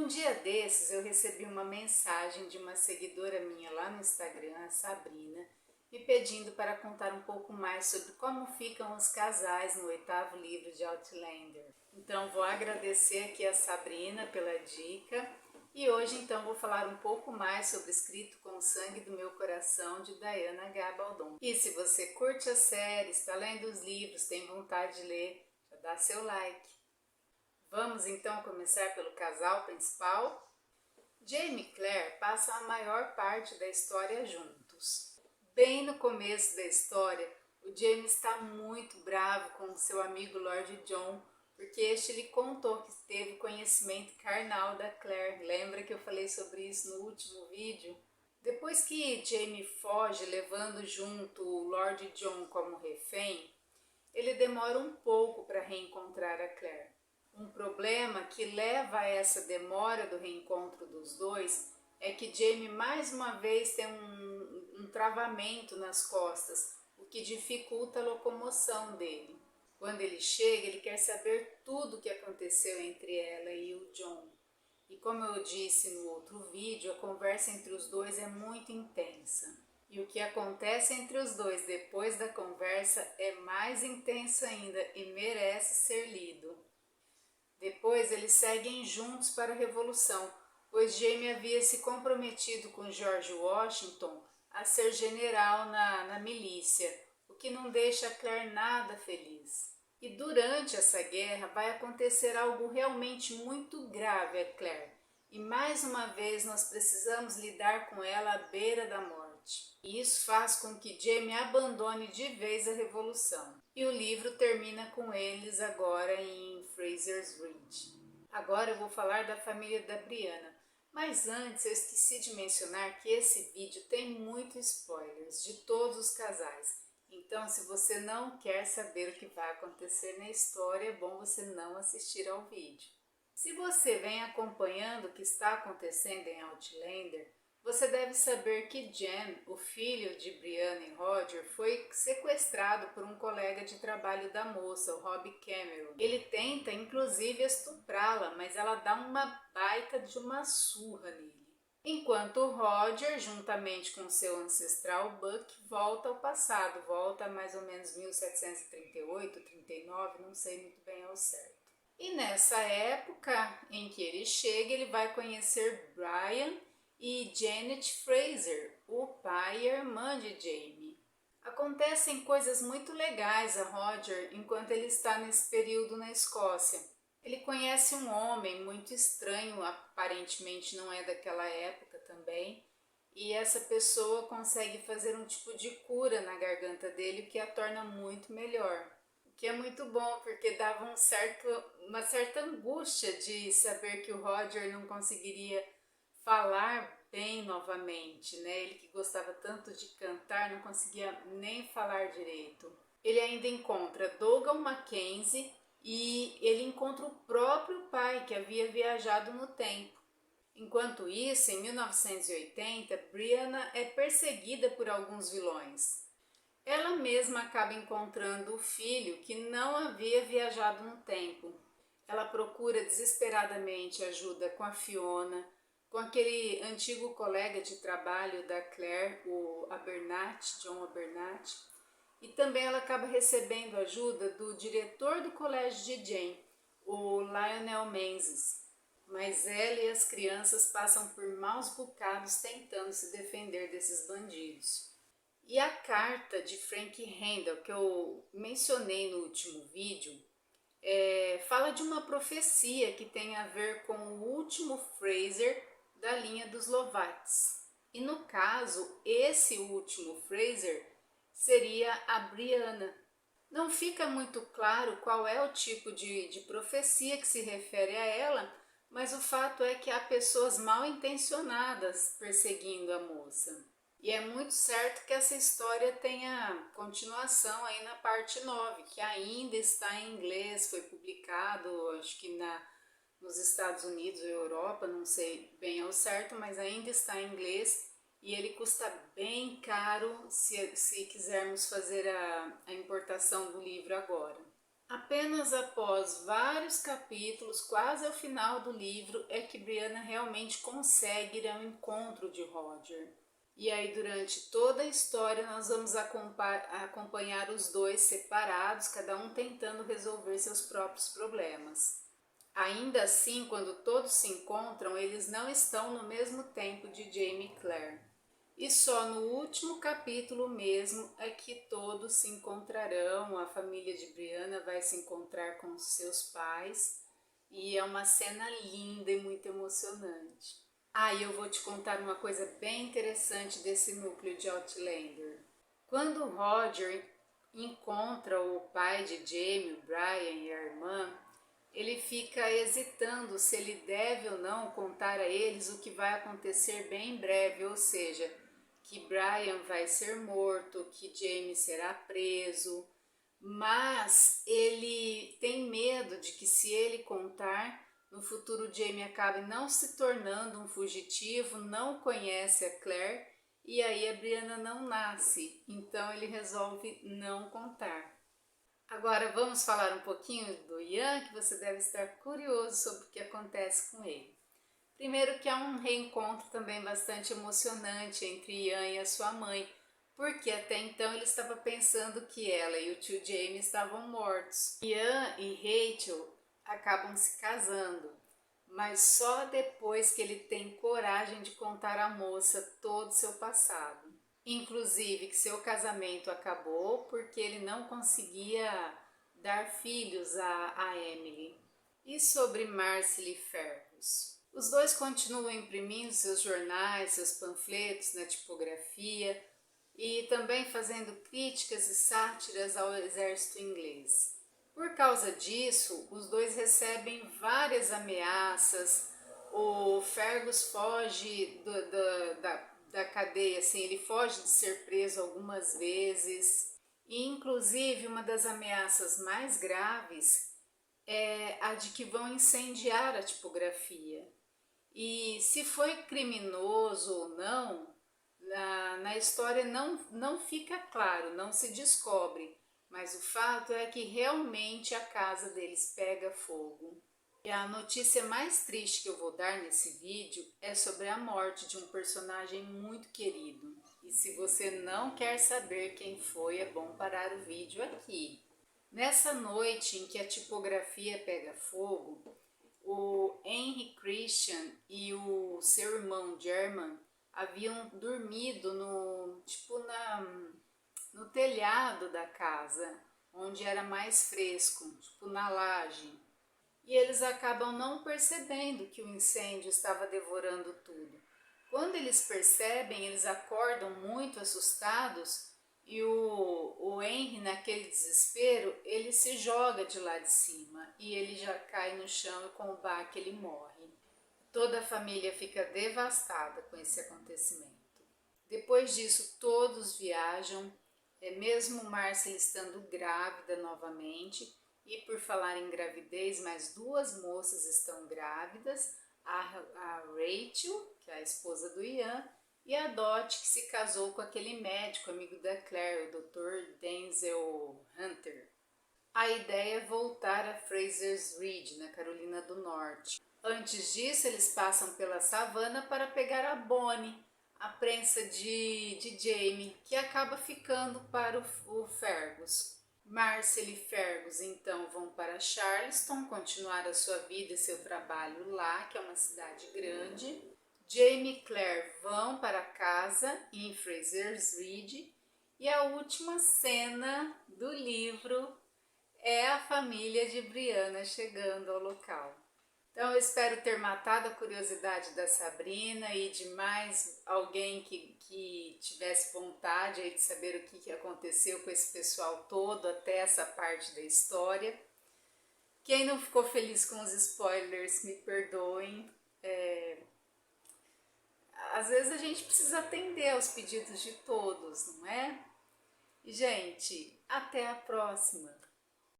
Um dia desses eu recebi uma mensagem de uma seguidora minha lá no Instagram, a Sabrina, me pedindo para contar um pouco mais sobre como ficam os casais no 8º livro de Outlander. Então vou agradecer aqui a Sabrina pela dica e hoje então vou falar um pouco mais sobre Escrito com o Sangue do Meu Coração de Diana Gabaldon. E se você curte a série, está lendo os livros, tem vontade de ler, já dá seu like. Vamos então começar pelo casal principal. Jaime e Claire passam a maior parte da história juntos. Bem no começo da história, o Jaime está muito bravo com seu amigo Lord John, porque este lhe contou que teve conhecimento carnal da Claire. Lembra que eu falei sobre isso no último vídeo? Depois que Jaime foge levando junto o Lord John como refém, ele demora um pouco para reencontrar a Claire. Um problema que leva a essa demora do reencontro dos dois é que Jaime mais uma vez tem um travamento nas costas, o que dificulta a locomoção dele. Quando ele chega, ele quer saber tudo o que aconteceu entre ela e o John. E como eu disse no outro vídeo, a conversa entre os dois é muito intensa. E o que acontece entre os dois depois da conversa é mais intenso ainda e merece ser lido. Depois eles seguem juntos para a Revolução, pois Jaime havia se comprometido com George Washington a ser general na milícia, o que não deixa Claire nada feliz. E durante essa guerra vai acontecer algo realmente muito grave a Claire, e mais uma vez nós precisamos lidar com ela à beira da morte. E isso faz com que Jaime abandone de vez a Revolução. E o livro termina com eles agora em Fraser's Ridge. Agora eu vou falar da família da Brianna, mas antes eu esqueci de mencionar que esse vídeo tem muitos spoilers de todos os casais. Então, se você não quer saber o que vai acontecer na história, é bom você não assistir ao vídeo. Se você vem acompanhando o que está acontecendo em Outlander, você deve saber que Jen, o filho de Brianna e Roger, foi sequestrado por um colega de trabalho da moça, o Rob Cameron. Ele tenta, inclusive, estuprá-la, mas ela dá uma baita de uma surra nele. Enquanto Roger, juntamente com seu ancestral Buck, volta ao passado, volta a mais ou menos 1738, 39, não sei muito bem ao certo. E nessa época em que ele chega, ele vai conhecer Brian e Janet Fraser, o pai e a irmã de Jaime. Acontecem coisas muito legais a Roger enquanto ele está nesse período na Escócia. Ele conhece um homem muito estranho, aparentemente não é daquela época também, e essa pessoa consegue fazer um tipo de cura na garganta dele, o que a torna muito melhor. O que é muito bom, porque dava uma certa angústia de saber que o Roger não conseguiria falar bem novamente, né? Ele que gostava tanto de cantar não conseguia nem falar direito. Ele ainda encontra Dougal Mackenzie e ele encontra o próprio pai que havia viajado no tempo. Enquanto isso, em 1980, Brianna é perseguida por alguns vilões. Ela mesma acaba encontrando o filho que não havia viajado no tempo. Ela procura desesperadamente ajuda com a Fiona, com aquele antigo colega de trabalho da Claire, o Abernathy, John Abernathy, e também ela acaba recebendo ajuda do diretor do colégio de Jane, o Lionel Menzies. Mas ela e as crianças passam por maus bocados tentando se defender desses bandidos. E a carta de Frank Handel, que eu mencionei no último vídeo, fala de uma profecia que tem a ver com o último Fraser da linha dos Lovats. E no caso, esse último Fraser seria a Brianna. Não fica muito claro qual é o tipo de profecia que se refere a ela, mas o fato é que há pessoas mal intencionadas perseguindo a moça. E é muito certo que essa história tenha continuação aí na parte 9, que ainda está em inglês, foi publicado, acho que nos Estados Unidos ou Europa, não sei bem ao certo, mas ainda está em inglês e ele custa bem caro se quisermos fazer a importação do livro agora. Apenas após vários capítulos, quase ao final do livro, é que Brianna realmente consegue ir ao encontro de Roger. E aí, durante toda a história, nós vamos acompanhar os dois separados, cada um tentando resolver seus próprios problemas. Ainda assim, quando todos se encontram, eles não estão no mesmo tempo de Jamie e Claire. E só no último capítulo mesmo é que todos se encontrarão, a família de Brianna vai se encontrar com os seus pais e é uma cena linda e muito emocionante. E eu vou te contar uma coisa bem interessante desse núcleo de Outlander. Quando Roger encontra o pai de Jamie, o Brian e a irmã, ele fica hesitando se ele deve ou não contar a eles o que vai acontecer bem em breve, ou seja, que Brian vai ser morto, que Jamie será preso, mas ele tem medo de que se ele contar, no futuro Jamie acabe não se tornando um fugitivo, não conhece a Claire e aí a Brianna não nasce, então ele resolve não contar. Agora vamos falar um pouquinho do Ian, que você deve estar curioso sobre o que acontece com ele. Primeiro que há um reencontro também bastante emocionante entre Ian e a sua mãe, porque até então ele estava pensando que ela e o tio Jamie estavam mortos. Ian e Rachel acabam se casando, mas só depois que ele tem coragem de contar à moça todo o seu passado. Inclusive que seu casamento acabou porque ele não conseguia dar filhos a Emily. E sobre Marcely e Fergus? Os dois continuam imprimindo seus jornais, seus panfletos na tipografia e também fazendo críticas e sátiras ao exército inglês. Por causa disso, os dois recebem várias ameaças. O Fergus foge da cadeia, assim, ele foge de ser preso algumas vezes. E, inclusive, uma das ameaças mais graves é a de que vão incendiar a tipografia. E se foi criminoso ou não, na história não fica claro, não se descobre. Mas o fato é que realmente a casa deles pega fogo. E a notícia mais triste que eu vou dar nesse vídeo é sobre a morte de um personagem muito querido. E se você não quer saber quem foi, é bom parar o vídeo aqui. Nessa noite em que a tipografia pega fogo, o Henry Christian e o seu irmão German haviam dormido no telhado da casa, onde era mais fresco, tipo na laje. E eles acabam não percebendo que o incêndio estava devorando tudo. Quando eles percebem, eles acordam muito assustados e o Henry, naquele desespero, ele se joga de lá de cima e ele já cai no chão e com o baque ele morre. Toda a família fica devastada com esse acontecimento. Depois disso, todos viajam, mesmo Marcely estando grávida novamente. E por falar em gravidez, mais duas moças estão grávidas, a Rachel, que é a esposa do Ian, e a Dot, que se casou com aquele médico amigo da Claire, o Dr. Denzel Hunter. A ideia é voltar a Fraser's Ridge, na Carolina do Norte. Antes disso, eles passam pela savana para pegar a Bonnie, a prensa de Jamie, que acaba ficando para o Fergus. Marcely e Fergus então vão para Charleston, continuar a sua vida e seu trabalho lá, que é uma cidade grande. Jamie e Claire vão para casa em Fraser's Ridge e a última cena do livro é a família de Brianna chegando ao local. Então eu espero ter matado a curiosidade da Sabrina e de mais alguém que tivesse vontade aí de saber o que aconteceu com esse pessoal todo até essa parte da história. Quem não ficou feliz com os spoilers, me perdoem. Às vezes a gente precisa atender aos pedidos de todos, não é? E, gente, até a próxima!